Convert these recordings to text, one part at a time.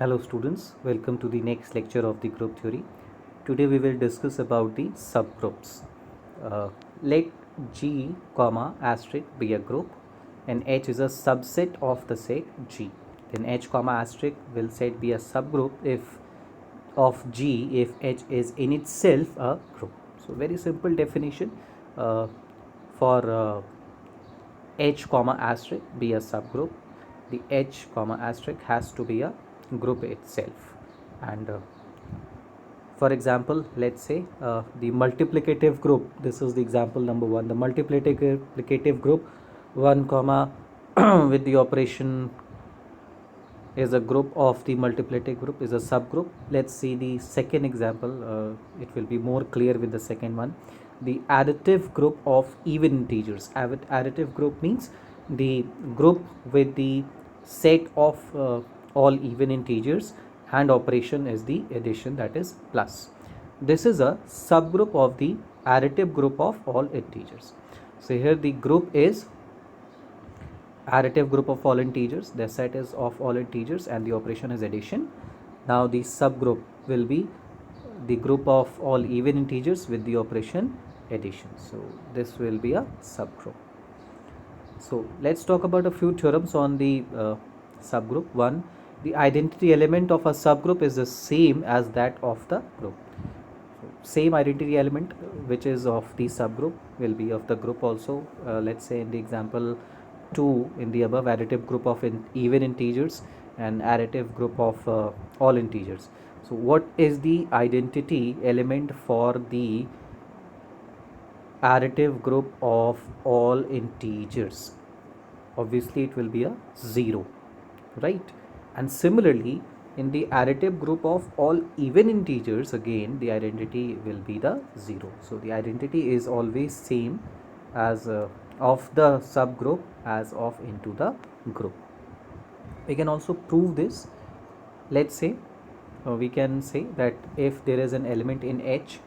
Hello students, welcome to the next lecture of the group theory. Today we will discuss about the subgroups. Let G comma asterisk be a group and H is a subset of the set G. Then H comma asterisk will set be a subgroup if of G if H is in itself a group. So very simple definition for H comma asterisk be a subgroup. The H comma asterisk has to be a group itself, and for example, let's say the multiplicative group. This is the example number 1. The multiplicative group 1 comma with the operation is a group of the multiplicative group is a subgroup. Let's see the second example. It will be more clear with the second one. The additive group of even integers. Additive group means the group with the set of all even integers, and operation is the addition, that is plus. This is a subgroup of the additive group of all integers. So here the group is additive group of all integers, the set is of all integers and the operation is addition. Now the subgroup will be the group of all even integers with the operation addition. So this will be a subgroup. So let's talk about a few theorems on the subgroup. 1. The identity element of a subgroup is the same as that of the group. So same identity element which is of the subgroup will be of the group also. Let's say in the example 2 in the above, additive group of even integers and additive group of all integers. So what is the identity element for the additive group of all integers? Obviously it will be a 0, right? And similarly in the additive group of all even integers, again the identity will be the 0. So the identity is always same as of the subgroup as of into the group. We can also prove this. Let's say we can say that if there is an element in H,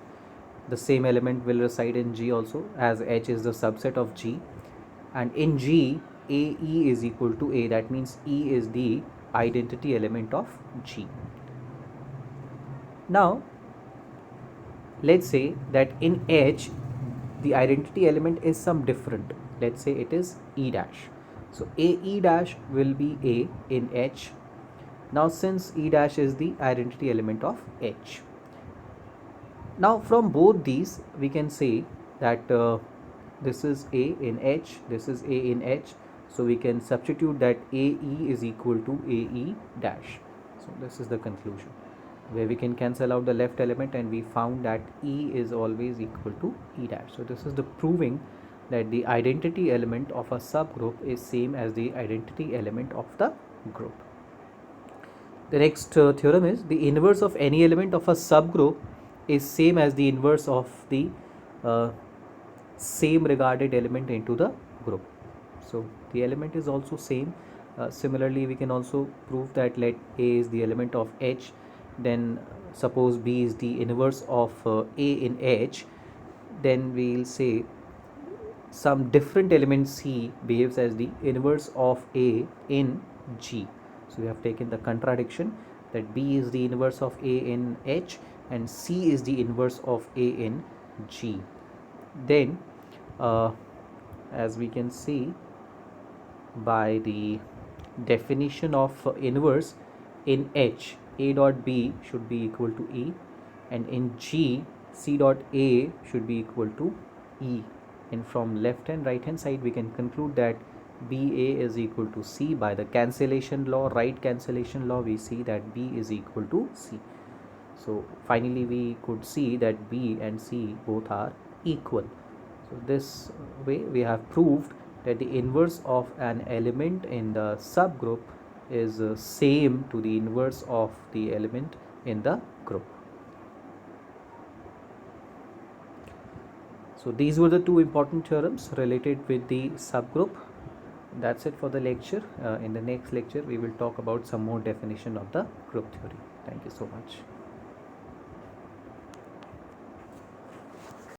the same element will reside in G also, as H is the subset of G, and in G AE is equal to A. That means E is the identity element of G. Now let's say that in H the identity element is some different. Let's say it is E dash. So AE dash will be A in H. Now since E dash is the identity element of H, now from both these we can say that this is A in H, this is A in H. So we can substitute that AE is equal to AE dash. So this is the conclusion, where we can cancel out the left element, and we found that E is always equal to E dash. So this is the proving that the identity element of a subgroup is same as the identity element of the group. The next theorem is the inverse of any element of a subgroup is same as the inverse of the same regarded element into the group. So the element is also same. Similarly we can also prove that let A is the element of H, then suppose B is the inverse of A in H, then we will say some different element C behaves as the inverse of A in G. So we have taken the contradiction that B is the inverse of A in H and C is the inverse of A in G. Then as we can see by the definition of inverse, in H A dot B should be equal to E, and in G C dot A should be equal to E, and from left and right hand side we can conclude that BA is equal to C. By the cancellation law, right cancellation law, we see that B is equal to C. So finally we could see that B and C both are equal. So this way we have proved that the inverse of an element in the subgroup is same to the inverse of the element in the group. So these were the two important theorems related with the subgroup. That's it for the lecture. In the next lecture we will talk about some more definition of the group theory. Thank you so much.